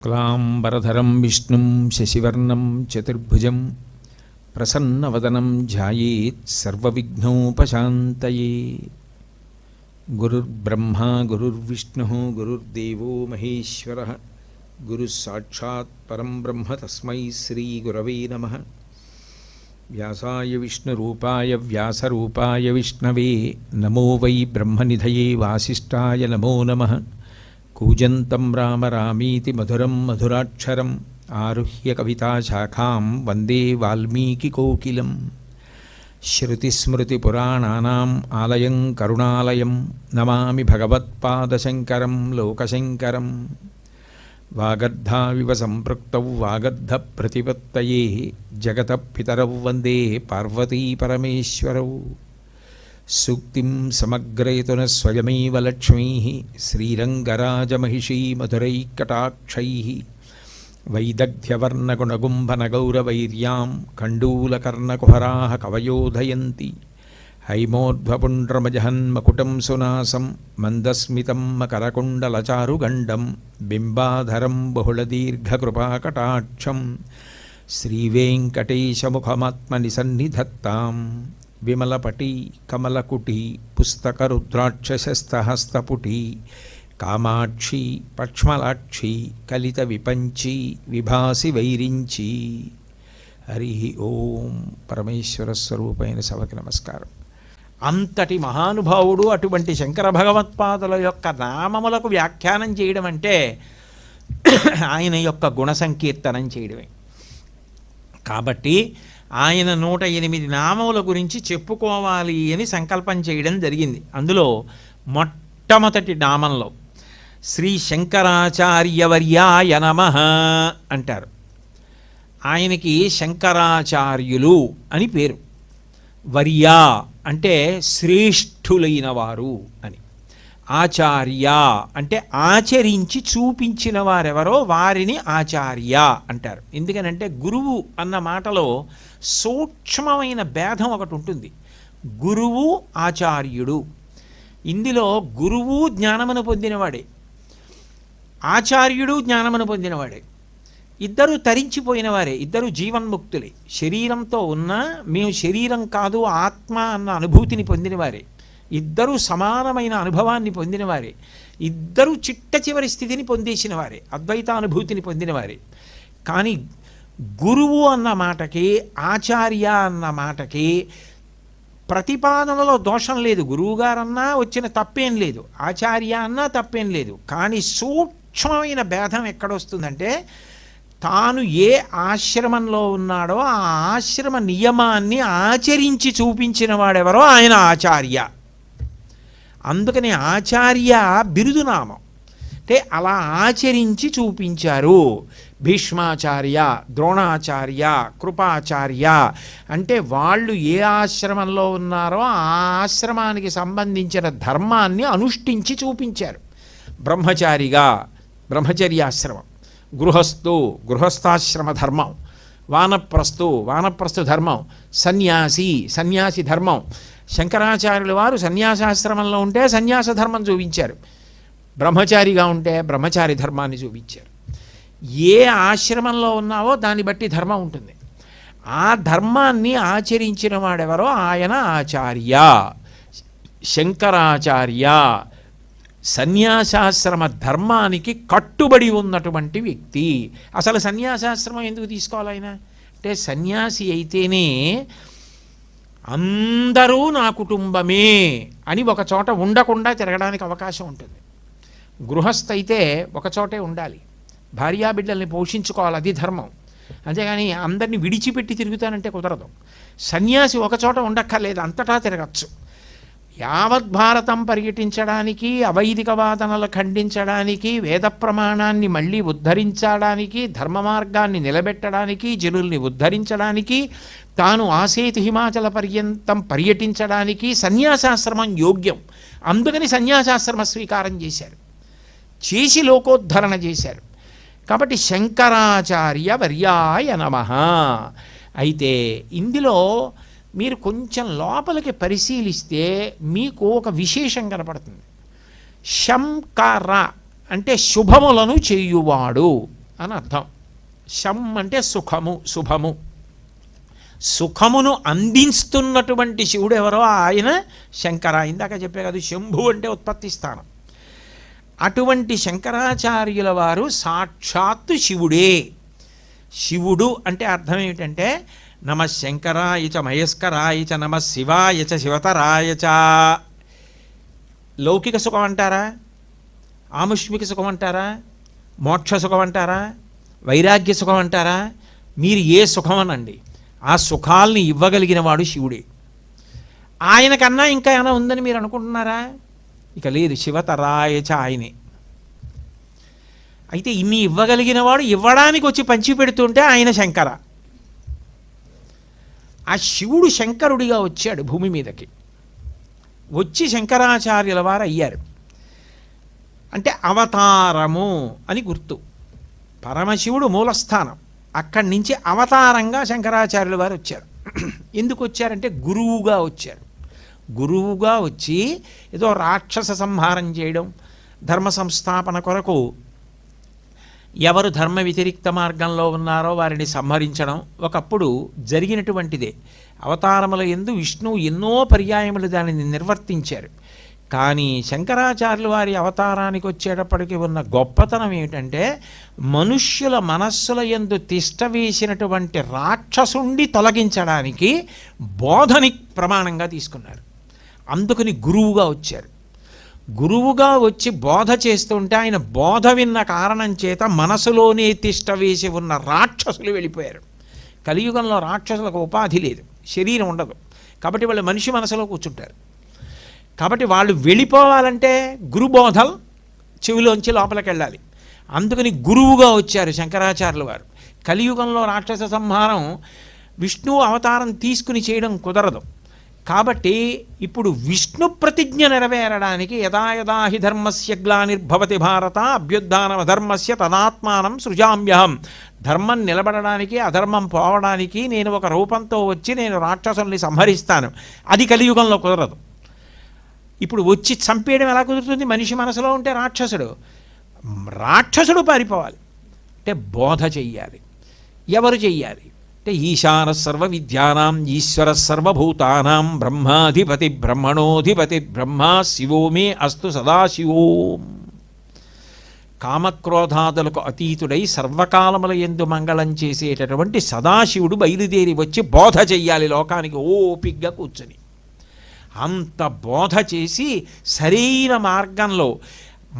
క్లాంబరధరం విష్ణుం శశివర్ణం చతుర్భుజం ప్రసన్నవదనం ధ్యాయేత్ సర్వవిఘ్నోపశాంతయే. గురుర్బ్రహ్మా గురుర్విష్ణుః గురుర్దేవో మహేశ్వరః గురుస్సాక్షాత్ పరం బ్రహ్మ తస్మై శ్రీగురవే నమః. వ్యాసాయ విష్ణురూపాయ వ్యాసరూపాయ విష్ణవే నమో వై బ్రహ్మనిధయే వాసిష్ఠాయ నమో నమః. కూజంతం రామ రామీతి మధురం మధురాక్షరం ఆరుహ్య కవితాశాఖాం వందే వాల్మీకికోకిలం. శ్రుతిస్మృతిపురాణానాం ఆలయం కరుణాలయం నమామి భగవత్పాదశంకరం లోకశంకరం. వాగర్ధావివ సంపృక్తౌ వాగర్ధప్రతిపత్తయే జగతః పితరౌ వందే పార్వతీ పరమేశ్వరౌ. సూక్తిం సమగ్రయతున స్వయమేవ లక్ష్మీః శ్రీరంగరాజమహిషీ మధురైకటాక్షైః. వైదగ్ధ్యవర్ణగుణగుంభనగౌరవైర్యాం కండూలకర్ణకుహరాः కవయోధయంతి. హైమోర్ధ్వపుండ్రమజహన్మకుటం సునాసం మందస్మితం మకరకుండలచారుగండం బింబాధరం బహుళదీర్ఘకృపాకటాక్షం. శ్రీవేంకటేశముఖమాత్మనిసన్నిధత్తాం విమలపటి కమలకుటి పుస్తకరుద్రాక్షసస్తహస్తపుటి కామాక్షి పక్ష్మలాక్షి కలిత విపంచి విభాసి వైరించి. హరి ఓం. పరమేశ్వర స్వరూపైన సభకి నమస్కారం. అంతటి మహానుభావుడు అటువంటి శంకర భగవత్పాదుల యొక్క నామములకు వ్యాఖ్యానం చేయడం అంటే ఆయన యొక్క గుణ సంకీర్తనం చేయడమే. కాబట్టి ఆయన 108 నామముల గురించి చెప్పుకోవాలి అని సంకల్పం చేయడం జరిగింది. అందులో మొట్టమొదటి నామంలో శ్రీ శంకరాచార్యవర్యాయ నమః అంటారు. ఆయనకి శంకరాచార్యులు అని పేరు. వర్య అంటే శ్రేష్ఠులైన వారు అని. ఆచార్య అంటే ఆచరించి చూపించిన వారెవరో వారిని ఆచార్య అంటారు. ఎందుకనంటే గురువు అన్న మాటలో సూక్ష్మమైన భేదం ఒకటి ఉంటుంది. గురువు ఆచార్యుడు. ఇందులో గురువు జ్ఞానమును పొందినవాడే, ఆచార్యుడు జ్ఞానమును పొందినవాడే. ఇద్దరు తరించిపోయిన వారే, ఇద్దరు జీవన్ముక్తులే. శరీరంతో ఉన్నా మేము శరీరం కాదు ఆత్మ అన్న అనుభూతిని పొందినవారే. ఇద్దరూ సమానమైన అనుభవాన్ని పొందినవారే. ఇద్దరూ చిట్ట చివరి స్థితిని పొందేసిన వారే, అద్వైతానుభూతిని పొందినవారే. కానీ గురువు అన్న మాటకి ఆచార్య అన్న మాటకి ప్రతిపాదనలో దోషం లేదు. గురువుగారన్నా వచ్చిన తప్పేం లేదు, ఆచార్య అన్నా తప్పేం లేదు. కానీ సూక్ష్మమైన భేదం ఎక్కడొస్తుందంటే తాను ఏ ఆశ్రమంలో ఉన్నాడో ఆ ఆశ్రమ నియమాన్ని ఆచరించి చూపించిన వాడెవరో ఆయన ఆచార్య. అందుకని ఆచార్య బిరుదునామం. అంటే అలా ఆచరించి చూపించారు. భీష్మాచార్య, ద్రోణాచార్య, కృపాచార్య అంటే వాళ్ళు ఏ ఆశ్రమంలో ఉన్నారో ఆ ఆశ్రమానికి సంబంధించిన ధర్మాన్ని అనుష్ఠించి చూపించారు. బ్రహ్మచారిగా బ్రహ్మచర్యాశ్రమం, గృహస్థు గృహస్థాశ్రమ ధర్మం, వానప్రస్థు ధర్మం, సన్యాసి ధర్మం. శంకరాచార్యుల వారు సన్యాసాశ్రమంలో ఉంటే సన్యాస ధర్మం చూపించారు, బ్రహ్మచారిగా ఉంటే బ్రహ్మచారి ధర్మాన్ని చూపించారు. ఏ ఆశ్రమంలో ఉన్నావో దాన్ని బట్టి ధర్మం ఉంటుంది. ఆ ధర్మాన్ని ఆచరించిన వాడెవరో ఆయన ఆచార్య, శంకరాచార్య. సన్యాసాశ్రమ ధర్మానికి కట్టుబడి ఉన్నటువంటి వ్యక్తి. అసలు సన్యాసాశ్రమం ఎందుకు తీసుకోవాలి ఆయన అంటే, సన్యాసి అయితేనే అందరూ నా కుటుంబమే అని ఒక చోట ఉండకుండా తిరగడానికి అవకాశం ఉంటుంది. గృహస్థ అయితే ఒకచోటే ఉండాలి, భార్యాబిడ్డల్ని పోషించుకోవాలి, అది ధర్మం. అంతేగాని అందరినీ విడిచిపెట్టి తిరుగుతానంటే కుదరదు. సన్యాసి ఒకచోట ఉండక్కర్లేదు, అంతటా తిరగచ్చు. యావత్ భారతం పర్యటించడానికి, అవైదిక వాదనలు ఖండించడానికి, వేద ప్రమాణాన్ని మళ్ళీ ఉద్ధరించడానికి, ధర్మ మార్గాన్ని నిలబెట్టడానికి, జనుల్ని ఉద్ధరించడానికి, తాను ఆసేతు హిమాచల పర్యంతం పర్యటించడానికి సన్యాసాశ్రమం యోగ్యం. అందుకని సన్యాసాశ్రమ స్వీకారం చేశారు, చేసి లోకోద్ధరణ చేశారు. కాబట్టి శంకరాచార్య వర్యాయ నమః. అయితే ఇందులో మీరు కొంచెం లోపలికి పరిశీలిస్తే మీకు ఒక విశేషం కనపడుతుంది. శంకర అంటే శుభములను చేయువాడు అని అర్థం. శం అంటే సుఖము, శుభము. సుఖమును అందిస్తున్నటువంటి శివుడు ఎవరో ఆయన శంకర. ఇందాక చెప్పే కదా, శంభు అంటే ఉత్పత్తి స్థానం. అటువంటి శంకరాచార్యుల వారు సాక్షాత్తు శివుడే. శివుడు అంటే అర్థం ఏమిటంటే నమ శంకరాయ చ మహేశ్వరాయ చ నమ శివాయ చ శివతరాయ చ. లౌకిక సుఖం అంటారా, ఆముష్మిక సుఖం అంటారా, మోక్ష సుఖం అంటారా, వైరాగ్య సుఖం అంటారా, మీరు ఏ సుఖం అనండి, ఆ సుఖాల్ని ఇవ్వగలిగిన వాడు శివుడే. ఆయన కన్నా ఇంకా ఏమైనా ఉందని మీరు అనుకుంటున్నారా? ఇక లేదు, శివతరాయచ ఆయనే. అయితే ఇన్ని ఇవ్వగలిగిన వాడు ఇవ్వడానికి వచ్చి పంచి పెడుతుంటే ఆయన శంకర. ఆ శివుడు శంకరుడిగా వచ్చాడు భూమి మీదకి. వచ్చి శంకరాచార్యుల వారు అయ్యారు. అంటే అవతారము అని గుర్తు. పరమశివుడు మూలస్థానం, అక్కడి నుంచి అవతారంగా శంకరాచార్యుల వారు వచ్చారు. ఎందుకు వచ్చారంటే గురువుగా వచ్చారు. గురువుగా వచ్చి ఏదో రాక్షస సంహారం చేయడం, ధర్మ సంస్థాపన కొరకు ఎవరు ధర్మ వ్యతిరిక్త మార్గంలో ఉన్నారో వారిని సంహరించడం ఒకప్పుడు జరిగినటువంటిదే. అవతారముల యందు విష్ణువు ఎన్నో పర్యాయములు దానిని నిర్వర్తించారు. కానీ శంకరాచార్యుల వారి అవతారానికి వచ్చేటప్పటికి ఉన్న గొప్పతనం ఏమిటంటే మనుష్యుల మనస్సుల యందు తిష్ట వేసినటువంటి రాక్షసుండి తొలగించడానికి బోధని ప్రమాణంగా తీసుకున్నారు. అందుకని గురువుగా వచ్చారు. గురువుగా వచ్చి బోధ చేస్తుంటే ఆయన బోధ విన్న కారణం చేత మనసులోనే తిష్ట వేసి ఉన్న రాక్షసులు వెళ్ళిపోయారు. కలియుగంలో రాక్షసులకు ఉపాధి లేదు, శరీరం ఉండదు, కాబట్టి వాళ్ళు మనిషి మనసులో కూర్చుంటారు. కాబట్టి వాళ్ళు వెళ్ళిపోవాలంటే గురుబోధలు చెవిలోంచి లోపలికి వెళ్ళాలి. అందుకని గురువుగా వచ్చారు శంకరాచార్యుల వారు. కలియుగంలో రాక్షస సంహారం విష్ణువు అవతారం తీసుకుని చేయడం కుదరదు. కాబట్టి ఇప్పుడు విష్ణు ప్రతిజ్ఞ నెరవేరడానికి యదా యదా హి ధర్మస్య గ్లానిర్భవతి భారత అభ్యుత్థానం అధర్మస్య తదాత్మానం సృజామ్యహం. ధర్మం నిలబడడానికి అధర్మం పోవడానికి నేను ఒక రూపంతో వచ్చి నేను రాక్షసుల్ని సంహరిస్తాను. అది కలియుగంలో కుదరదు. ఇప్పుడు వచ్చి చంపేయడం ఎలా కుదురుతుంది? మనిషి మనసులో ఉంటే రాక్షసుడు పారిపోవాలి అంటే బోధ చెయ్యాలి. ఎవరు చెయ్యాలి అంటే ఈశాన సర్వ విద్యానాం ఈశ్వర సర్వభూతానాం బ్రహ్మాధిపతి బ్రహ్మణోధిపతి బ్రహ్మ శివో మే అస్తు సదాశివోం. కామక్రోధాదులకు అతీతుడై సర్వకాలముల యందు మంగళం చేసేటటువంటి సదాశివుడు బయలుదేరి వచ్చి బోధ చెయ్యాలి లోకానికి ఓపిగ్గా కూర్చొని. అంత బోధ చేసి సరైన మార్గంలో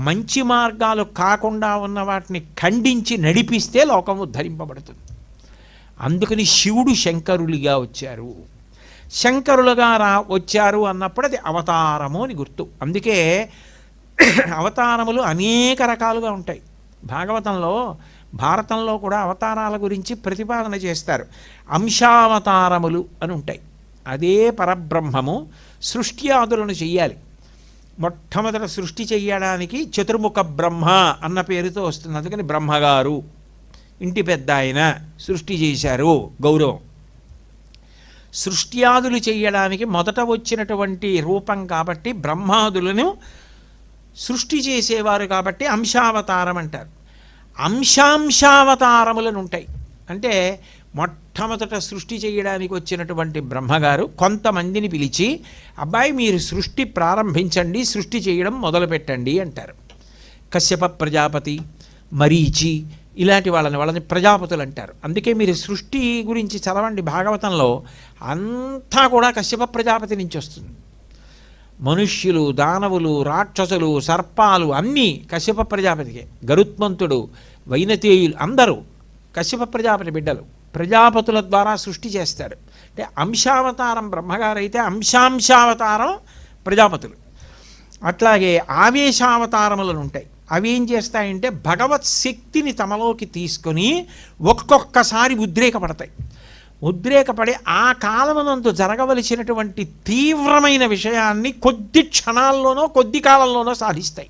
మంచి మార్గాలు కాకుండా ఉన్న వాటిని ఖండించి నడిపిస్తే లోకం ఉద్ధరింపబడుతుంది. అందుకని శివుడు శంకరులుగా వచ్చారు. శంకరులుగా వచ్చారు అన్నప్పుడు అది అవతారము అని గుర్తు. అందుకే అవతారములు అనేక రకాలుగా ఉంటాయి. భారతంలో కూడా అవతారాల గురించి ప్రతిపాదన చేస్తారు. అంశావతారములు అని ఉంటాయి. అదే పరబ్రహ్మము సృష్టి ఆదులను చెయ్యాలి. మొట్టమొదట సృష్టి చెయ్యడానికి చతుర్ముఖ బ్రహ్మ అన్న పేరుతో వస్తుంది. అందుకని బ్రహ్మగారు, ఇంటి పెద్ద ఆయన సృష్టి చేశారు గౌరవం. సృష్ట్యాదులు చెయ్యడానికి మొదట వచ్చినటువంటి రూపం కాబట్టి బ్రహ్మాదులను సృష్టి చేసేవారు కాబట్టి అంశావతారం అంటారు. అంశాంశావతారములను ఉంటాయి. అంటే మొట్టమొదట సృష్టి చేయడానికి వచ్చినటువంటి బ్రహ్మగారు కొంతమందిని పిలిచి అబ్బాయి మీరు సృష్టి ప్రారంభించండి, సృష్టి చేయడం మొదలుపెట్టండి అంటారు. కశ్యప ప్రజాపతి, మరీచి ఇలాంటి వాళ్ళని ప్రజాపతులు అంటారు. అందుకే మీరు సృష్టి గురించి చదవండి భాగవతంలో, అంతా కూడా కశ్యప ప్రజాపతి నుంచి వస్తుంది. మనుష్యులు, దానవులు, రాక్షసులు, సర్పాలు అన్నీ కశ్యప ప్రజాపతికే. గరుత్మంతుడు, వైనతేయులు అందరూ కశ్యప ప్రజాపతి బిడ్డలు. ప్రజాపతుల ద్వారా సృష్టి చేస్తారు. అంటే అంశావతారం బ్రహ్మగారైతే అంశాంశావతారం ప్రజాపతులు. అట్లాగే ఆవేశావతారములను ఉంటాయి. అవి ఏం చేస్తాయంటే భగవత్ శక్తిని తమలోకి తీసుకొని ఒక్కొక్కసారి ఉద్రేకపడతాయి. ఉద్రేకపడి ఆ కాలమునందు జరగవలసినటువంటి తీవ్రమైన విషయాన్ని కొద్ది క్షణాల్లోనో కొద్ది కాలంలోనో సాధిస్తాయి.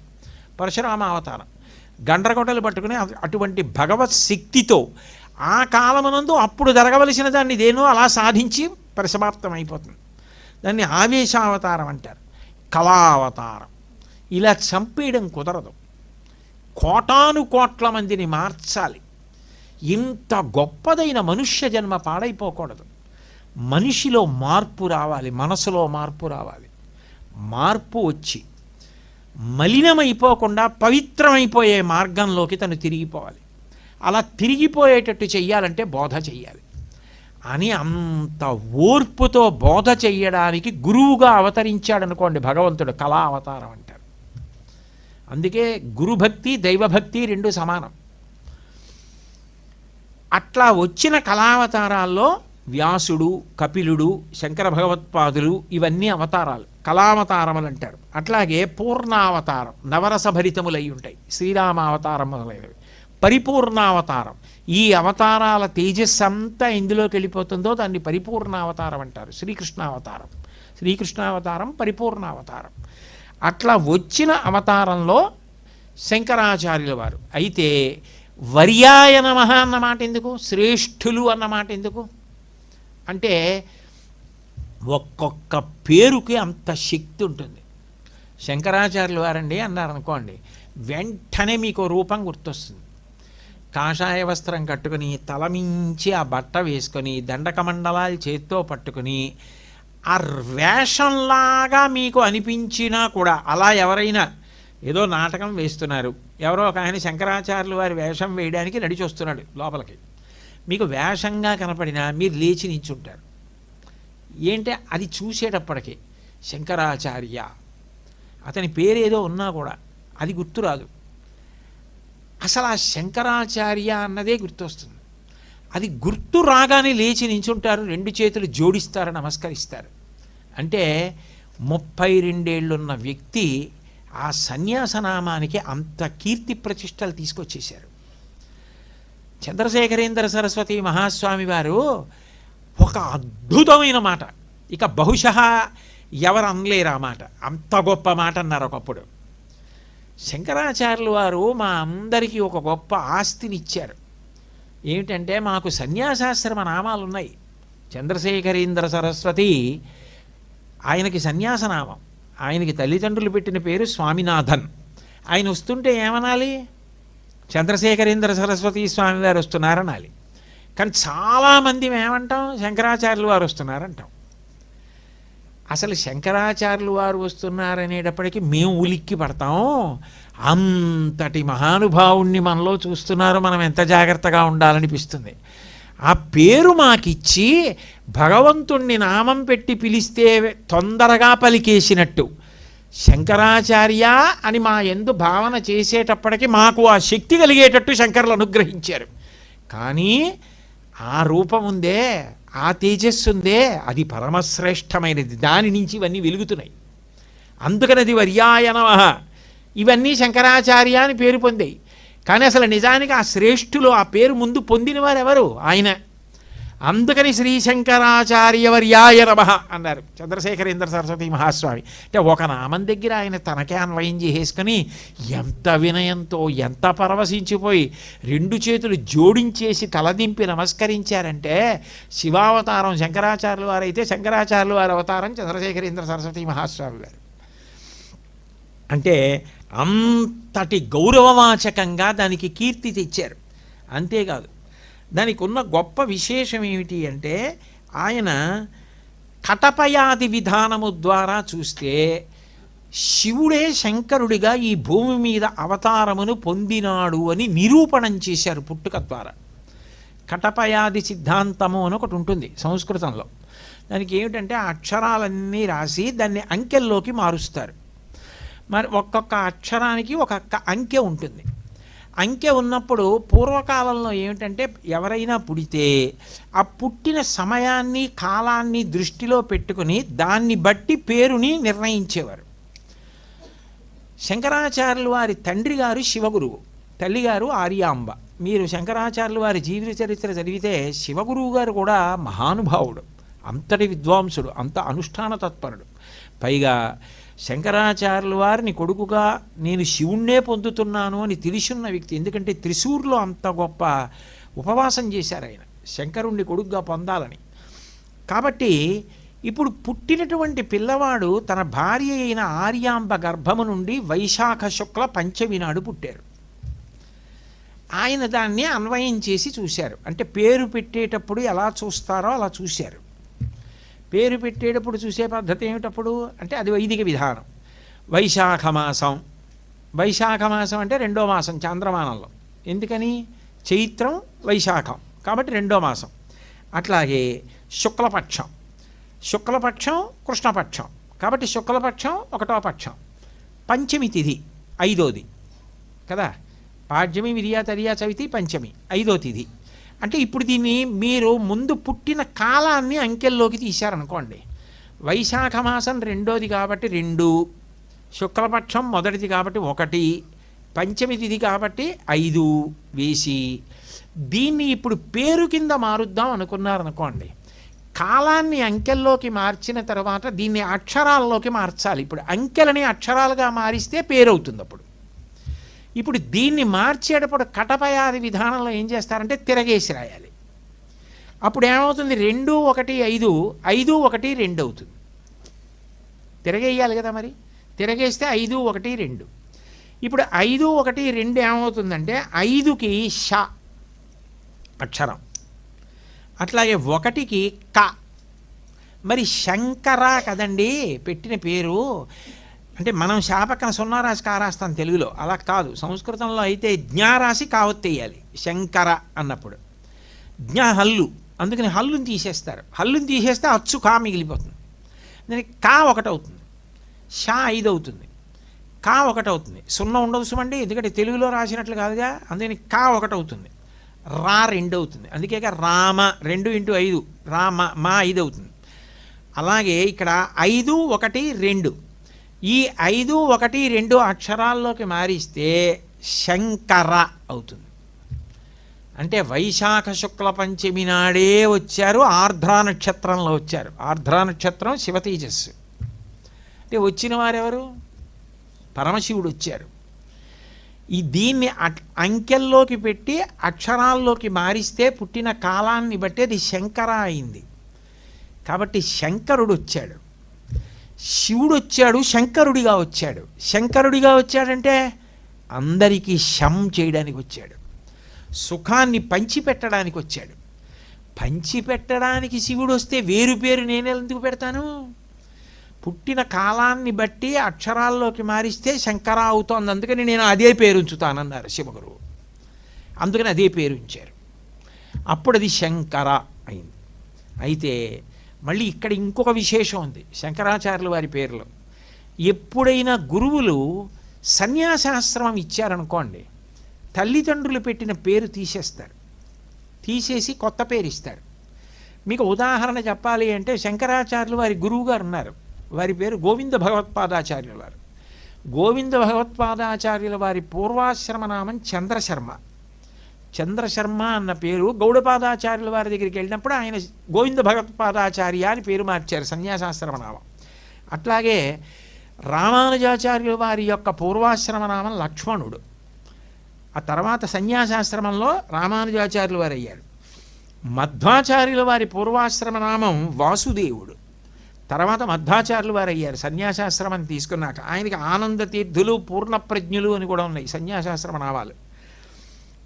పరశురామ అవతారం గండ్రగొడ్డలు పట్టుకుని అటువంటి భగవత్ శక్తితో ఆ కాలమునందు అప్పుడు జరగవలసిన దాన్ని ఇదేనో అలా సాధించి పరిసమాప్తం అయిపోతుంది. దాన్ని ఆవేశావతారం అంటారు. కళావతారం. ఇలా చంపేయడం కుదరదు. కోటాను కోట్ల మందిని మార్చాలి. ఇంత గొప్పదైన మనుష్య జన్మ పాడైపోకూడదు. మనిషిలో మార్పు రావాలి, మనసులో మార్పు రావాలి. మార్పు వచ్చి మలినమైపోకుండా పవిత్రమైపోయే మార్గంలోకి తను తిరిగిపోవాలి. అలా తిరిగిపోయేటట్టు చెయ్యాలంటే బోధ చెయ్యాలి అని అంత ఓర్పుతో బోధ చెయ్యడానికి గురువుగా అవతరించాడనుకోండి భగవంతుడు. కళా అవతారం అంటారు. అందుకే గురుభక్తి దైవభక్తి రెండు సమానం. అట్లా వచ్చిన కళావతారాల్లో వ్యాసుడు, కపిలుడు, శంకర భగవత్పాదులు ఇవన్నీ అవతారాలు, కళావతారములు అంటారు. అట్లాగే పూర్ణావతారం, నవరసభరితములై ఉంటాయి, శ్రీరామావతారం మొదలైనవి. పరిపూర్ణావతారం, ఈ అవతారాల తేజస్సు అంతా ఎందులోకి వెళ్ళిపోతుందో దాన్ని పరిపూర్ణావతారం అంటారు. శ్రీకృష్ణావతారం పరిపూర్ణావతారం. అట్లా వచ్చిన అవతారంలో శంకరాచార్యుల వారు. అయితే వర్యాయ నమః అన్నమాట ఎందుకు, శ్రేష్ఠులు అన్నమాట ఎందుకు అంటే ఒక్కొక్క పేరుకి అంత శక్తి ఉంటుంది. శంకరాచార్యులు వారండి అన్నారనుకోండి, వెంటనే మీకు రూపం గుర్తొస్తుంది. కాషాయ వస్త్రం కట్టుకుని తలమించి ఆ బట్ట వేసుకొని దండకమండలాలు చేత్తో పట్టుకుని ఆ వేషంలాగా మీకు అనిపించినా కూడా, అలా ఎవరైనా ఏదో నాటకం వేస్తున్నారు, ఎవరో ఒక ఆయన శంకరాచార్యులు వారి వేషం వేయడానికి నడిచి వస్తున్నాడు లోపలికి, మీకు వేషంగా కనపడినా మీరు లేచి నించుంటారు. ఏంటే అది చూసేటప్పటికి శంకరాచార్య, అతని పేరేదో ఉన్నా కూడా అది గుర్తురాదు. అసలు ఆ శంకరాచార్య అన్నదే గుర్తొస్తుంది. అది గుర్తు రాగానే లేచి నించుంటారు, రెండు చేతులు జోడిస్తారు, నమస్కరిస్తారు. అంటే 32 ఏళ్ళున్న వ్యక్తి ఆ సన్యాసనామానికి అంత కీర్తి ప్రతిష్టలు తీసుకొచ్చేశారు. చంద్రశేఖరేంద్ర సరస్వతి మహాస్వామి వారు ఒక అద్భుతమైన మాట, ఇక బహుశः ఎవరు అనలేరు ఆ మాట, అంత గొప్ప మాట అన్నారు ఒకప్పుడు. శంకరాచార్యులు వారు మా అందరికీ ఒక గొప్ప ఆస్తిని ఇచ్చారు. ఏమిటంటే మాకు సన్యాసాశ్రమ నామాలు ఉన్నాయి. చంద్రశేఖరేంద్ర సరస్వతి ఆయనకి సన్యాసనామం, ఆయనకి తల్లిదండ్రులు పెట్టిన పేరు స్వామినాథన్. ఆయన వస్తుంటే ఏమనాలి, చంద్రశేఖరేంద్ర సరస్వతి స్వామి వారు వస్తున్నారనాలి. కానీ చాలామంది ఏమంటాం, శంకరాచార్యులు వారు వస్తున్నారంటాం. అసలు శంకరాచార్యులు వారు వస్తున్నారనేటప్పటికీ మేము ఉలిక్కి పడతాం. అంతటి మహానుభావుణ్ణి మనలో చూస్తున్నారు, మనం ఎంత జాగ్రత్తగా ఉండాలనిపిస్తుంది. ఆ పేరు మాకిచ్చి భగవంతుణ్ణి నామం పెట్టి పిలిస్తే తొందరగా పలికేసినట్టు శంకరాచార్య అని మా యందు భావన చేసేటప్పటికి మాకు ఆ శక్తి కలిగేటట్టు శంకరులు అనుగ్రహించారు. కానీ ఆ రూపం ఉందే, ఆ తేజస్సు ఉందే, అది పరమశ్రేష్టమైనది. దాని నుంచి ఇవన్నీ వెలుగుతున్నాయి. అందుకనది వర్యాయ నమః. ఇవన్నీ శంకరాచార్య అని పేరు పొందాయి. కానీ అసలు నిజానికి ఆ శ్రేష్ఠులు ఆ పేరు ముందు పొందిన వారు ఎవరు, ఆయన. అందుకని శ్రీ శంకరాచార్య వర్యాయ నమః అన్నారు చంద్రశేఖరేంద్ర సరస్వతి మహాస్వామి. అంటే ఒక నామం దగ్గర ఆయన తనకే అన్వయం చేసేసుకొని ఎంత వినయంతో, ఎంత పరవశించిపోయి రెండు చేతులు జోడించేసి తలదింపి నమస్కరించారంటే, శివావతారం శంకరాచార్యుల వారైతే శంకరాచార్యుల వారి అవతారం చంద్రశేఖరేంద్ర సరస్వతి మహాస్వామి వారు. అంటే అంతటి గౌరవవాచకంగా దానికి కీర్తి తెచ్చారు. అంతేకాదు, దానికి ఉన్న గొప్ప విశేషం ఏమిటి అంటే, ఆయన కటపయాది విధానము ద్వారా చూస్తే శివుడే శంకరుడిగా ఈ భూమి మీద అవతారమును పొందినాడు అని నిరూపణం చేశారు పుట్టుక ద్వారా. కటపయాది సిద్ధాంతము అని ఒకటి ఉంటుంది సంస్కృతంలో. దానికి ఏమిటంటే ఆ అక్షరాలన్నీ రాసి దాన్ని అంకెల్లోకి మారుస్తారు. మరి ఒక్కొక్క అక్షరానికి ఒక్కొక్క అంకె ఉంటుంది. అంకె ఉన్నప్పుడు పూర్వకాలంలో ఏమిటంటే ఎవరైనా పుడితే ఆ పుట్టిన సమయాన్ని కాలాన్ని దృష్టిలో పెట్టుకుని దాన్ని బట్టి పేరుని నిర్ణయించేవారు. శంకరాచార్యులు వారి తండ్రి గారు శివగురువు, తల్లిగారు ఆర్యాంబ. మీరు శంకరాచార్యులు వారి జీవిత చరిత్ర చదివితే శివగురువు గారు కూడా మహానుభావుడు, అంతటి విద్వాంసుడు, అంత అనుష్ఠాన తత్పరుడు. పైగా శంకరాచార్యుల వారిని కొడుకుగా నేను శివుణ్ణే పొందుతున్నాను అని తెలిసున్న వ్యక్తి. ఎందుకంటే త్రిశూర్లో అంత గొప్ప ఉపవాసం చేశారు ఆయన శంకరుణ్ణి కొడుకుగా పొందాలని. కాబట్టి ఇప్పుడు పుట్టినటువంటి పిల్లవాడు తన భార్య అయిన ఆర్యాంబ గర్భము నుండి వైశాఖ శుక్ల పంచమి నాడు పుట్టారు. ఆయన దాన్ని అన్వయం చేసి చూశారు. అంటే పేరు పెట్టేటప్పుడు ఎలా చూస్తారో అలా చూశారు. పేరు పెట్టేటప్పుడు చూసే పద్ధతి ఏమిటప్పుడు అంటే అది వైదిక విధానం. వైశాఖ మాసం, వైశాఖ మాసం అంటే 2వ మాసం చాంద్రమానంలో. ఎందుకని? చైత్రం వైశాఖం కాబట్టి 2వ మాసం. అట్లాగే శుక్లపక్షం, శుక్లపక్షం కృష్ణపక్షం కాబట్టి శుక్లపక్షం 1వ పక్షం. పంచమి తిథి 5వది కదా, పాడ్యమి విరియా తరియా చవితి పంచమి 5వ తిథి. అంటే ఇప్పుడు దీన్ని మీరు ముందు పుట్టిన కాలాన్ని అంకెల్లోకి తీశారనుకోండి. వైశాఖ మాసం 2వది కాబట్టి 2, శుక్లపక్షం 1ది కాబట్టి 1, పంచమి తిథి కాబట్టి 5 వేసి దీన్ని ఇప్పుడు పేరు కింద మారుద్దాం అనుకున్నారనుకోండి. కాలాన్ని అంకెల్లోకి మార్చిన తర్వాత దీన్ని అక్షరాల్లోకి మార్చాలి. ఇప్పుడు అంకెలని అక్షరాలుగా మారిస్తే పేరు అవుతుంది. ఇప్పుడు దీన్ని మార్చేటప్పుడు కటపయాది విధానంలో ఏం చేస్తారంటే తిరగేసి రాయాలి. అప్పుడు ఏమవుతుంది? 2, 1, 5, 5, 1, 2 అవుతుంది. తిరగేయాలి కదా మరి. తిరగేస్తే 5, 1, 2. ఇప్పుడు 5, 1, 2 ఏమవుతుందంటే 5కి ష అక్షరం, అట్లాగే 1కి క. మరి శంకర కదండి పెట్టిన పేరు. అంటే మనం శాపకన 0 రాసి కా రాస్తాం తెలుగులో, అలా కాదు. సంస్కృతంలో అయితే జ్ఞా రాసి కావత్తేయాలి శంకర అన్నప్పుడు. జ్ఞా హల్లు, అందుకని హల్లుని తీసేస్తారు. హల్లుని తీసేస్తే అచ్చు కా మిగిలిపోతుంది. దానికి కా 1 అవుతుంది, షా 5 అవుతుంది, కా 1 అవుతుంది. 0 ఉండదు సుమండి, ఎందుకంటే తెలుగులో రాసినట్లు కాదుగా. అందుకని కా 1 అవుతుంది, రా 2 అవుతుంది. అందుకే రామ 2 × 5 రామ మా 5 అవుతుంది. అలాగే ఇక్కడ 5, 1, 2 ఈ 5, 1, 2 అక్షరాల్లోకి మారిస్తే శంకర అవుతుంది. అంటే వైశాఖ శుక్ల పంచమి నాడే వచ్చారు, ఆర్ద్రా నక్షత్రంలో వచ్చారు. ఆర్ద్రా నక్షత్రం శివ తేజస్సు. అంటే వచ్చిన వారెవరు? పరమశివుడు వచ్చారు. దీన్ని అంకెల్లోకి పెట్టి అక్షరాల్లోకి మారిస్తే పుట్టిన కాలాన్ని బట్టి అది శంకర అయింది. కాబట్టి శంకరుడు వచ్చాడు, శివుడు వచ్చాడు, శంకరుడిగా వచ్చాడు. శంకరుడిగా వచ్చాడంటే అందరికీ శం చేయడానికి వచ్చాడు, సుఖాన్ని పంచిపెట్టడానికి వచ్చాడు. పంచిపెట్టడానికి శివుడు వస్తే వేరు పేరు నేను ఎందుకు పెడతాను? పుట్టిన కాలాన్ని బట్టి అక్షరాల్లోకి మారిస్తే శంకర అవుతోంది, అందుకని నేను అదే పేరు ఉంచుతానన్నారు శివగురువు. అందుకని అదే పేరు ఉంచారు. అప్పుడు అది శంకర అయింది. అయితే మళ్ళీ ఇక్కడ ఇంకొక విశేషం ఉంది శంకరాచార్యుల వారి పేరులో. ఎప్పుడైనా గురువులు సన్యాసాశ్రమం ఇచ్చారనుకోండి, తల్లిదండ్రులు పెట్టిన పేరు తీసేస్తారు, తీసేసి కొత్త పేరు ఇస్తారు. మీకు ఉదాహరణ చెప్పాలి అంటే శంకరాచార్యులు వారి గురువు గారు ఉన్నారు, వారి పేరు గోవింద భగవత్పాదాచార్యుల వారు. గోవింద భగవత్పాదాచార్యుల వారి పూర్వాశ్రమ నామం చంద్రశర్మ. చంద్రశర్మ అన్న పేరు గౌడపాదాచార్యుల వారి దగ్గరికి వెళ్ళినప్పుడు ఆయన గోవింద భగవత్పాదాచార్య అని పేరు మార్చారు, సన్యాసాశ్రమ నామం. అట్లాగే రామానుజాచార్యుల వారి యొక్క పూర్వాశ్రమ నామం లక్ష్మణుడు. ఆ తర్వాత సన్యాసాశ్రమంలో రామానుజాచార్యుల వారు అయ్యారు. మధ్వాచార్యుల వారి పూర్వాశ్రమ నామం వాసుదేవుడు. తర్వాత మధ్వాచార్యులు వారు అయ్యారు సన్యాసాశ్రమం తీసుకున్నాక. ఆయనకి ఆనంద తీర్థులు, పూర్ణప్రజ్ఞులు అని కూడా ఉన్నాయి సన్యాసాశ్రమ నామాలు.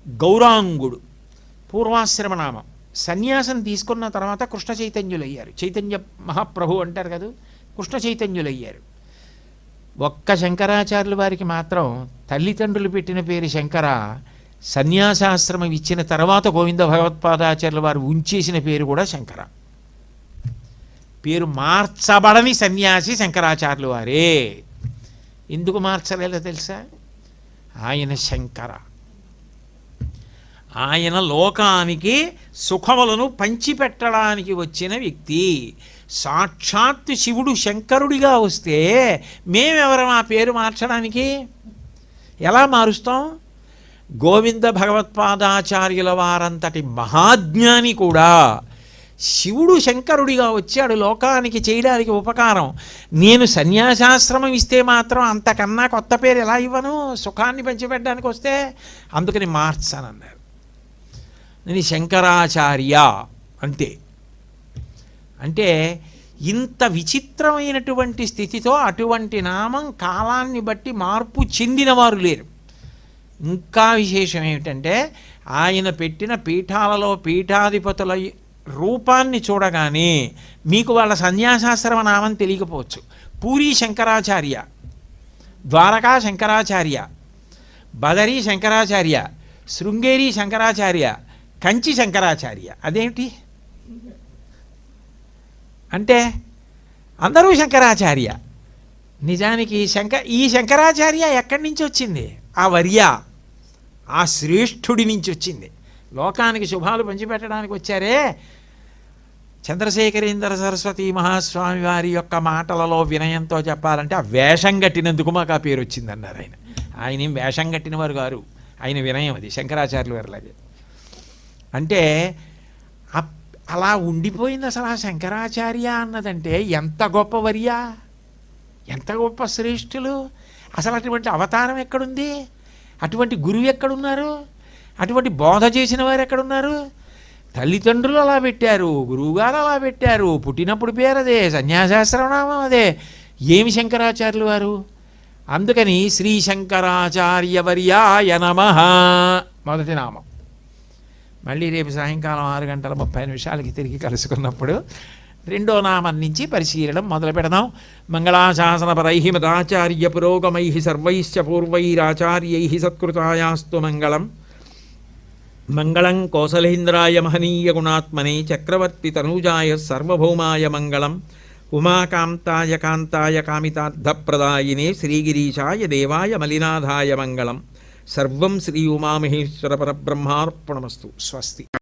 గౌరాంగుడు పూర్వాశ్రమ నామం. సన్యాసం తీసుకున్న తర్వాత కృష్ణ చైతన్యులు అయ్యారు. చైతన్య మహాప్రభు అంటారు కదా, కృష్ణ చైతన్యులు అయ్యారు. ఒక్క శంకరాచార్యుల వారికి మాత్రం తల్లిదండ్రులు పెట్టిన పేరు శంకర, సన్యాసాశ్రమం ఇచ్చిన తర్వాత గోవింద భగవత్పాదాచార్యుల వారు ఉంచేసిన పేరు కూడా శంకర. పేరు మార్చబడని సన్యాసి శంకరాచార్యుల వారే. ఎందుకు మార్చలేదో తెలుసా? ఆయన శంకర. ఆయన లోకానికి సుఖములను పంచిపెట్టడానికి వచ్చిన వ్యక్తి. సాక్షాత్తు శివుడు శంకరుడిగా వస్తే మేమెవరం ఆ పేరు మార్చడానికి? ఎలా మారుస్తాం? గోవింద భగవత్పాదాచార్యుల వారంతటి మహాజ్ఞాని కూడా శివుడు శంకరుడిగా వచ్చాడు లోకానికి చేయడానికి ఉపకారం. నేను సన్యాసాశ్రమం ఇస్తే మాత్రం అంతకన్నా కొత్త పేరు ఎలా ఇవ్వను సుఖాన్ని పంచిపెట్టడానికి వస్తే? అందుకని మార్చానన్నారు. నేను శంకరాచార్య అంతే. అంటే ఇంత విచిత్రమైనటువంటి స్థితితో అటువంటి నామం కాలాన్ని బట్టి మార్పు చెందిన వారు లేరు. ఇంకా విశేషం ఏమిటంటే ఆయన పెట్టిన పీఠాలలో పీఠాధిపతుల రూపాన్ని చూడగానే మీకు వాళ్ళ సన్యాసాశ్రమ నామం తెలియకపోవచ్చు. పూరీ శంకరాచార్య, ద్వారకా శంకరాచార్య, బదరీ శంకరాచార్య, శృంగేరి శంకరాచార్య, కంచి శంకరాచార్య. అదేమిటి అంటే అందరూ శంకరాచార్య. నిజానికి ఈ శంకరాచార్య ఎక్కడి నుంచి వచ్చింది? ఆ వర్య, ఆ శ్రేష్ఠుడి నుంచి వచ్చింది. లోకానికి శుభాలు పంచిపెట్టడానికి వచ్చారే. చంద్రశేఖరేంద్ర సరస్వతి మహాస్వామి వారి యొక్క మాటలలో వినయంతో చెప్పాలంటే ఆ వేషం కట్టినందుకు మాకు ఆ పేరు వచ్చిందన్నారు ఆయన. ఆయన ఏం వేషం కట్టిన వారు గారు, ఆయన వినయం అది శంకరాచార్యుల వారిలాగే. అంటే అలా ఉండిపోయింది అసలు ఆ శంకరాచార్య అన్నదంటే. ఎంత గొప్ప వర్య, ఎంత గొప్ప శ్రేష్ఠులు. అసలు అటువంటి అవతారం ఎక్కడుంది? అటువంటి గురువు ఎక్కడున్నారు? అటువంటి బోధ చేసిన వారు ఎక్కడున్నారు? తల్లిదండ్రులు అలా పెట్టారు, గురువుగారు అలా పెట్టారు, పుట్టినప్పుడు పేరు అదే, సన్యాసాశ్రమనామం అదే. ఏమి శంకరాచార్యులు వారు? అందుకని శ్రీ శంకరాచార్యవర్యాయ నమః మొదటి నామం. మళ్ళీ రేపు సాయంకాలం 6:30 తిరిగి కలుసుకున్నప్పుడు రెండో నామం నుంచి పరిశీలనం మొదలు పెడదాం. మంగళాశాసనపరై మదాచార్య పురోగమై సర్వైశ్చ పూర్వైరాచార్యై సత్కృతాయాస్తు మంగళం. మంగళం కోసలేంద్రాయ మహనీయ గుణాత్మనే చక్రవర్తి తనూజాయ సర్వభౌమాయ మంగళం. ఉమాకాంతాయ కాంతాయ కామితార్థప్రదాయినే శ్రీగిరీశాయ దేవాయ మలినాథాయ మంగళం. సర్వం శ్రీ ఉమామహేశ్వర పరబ్రహ్మార్పణమస్తు. స్వస్తి.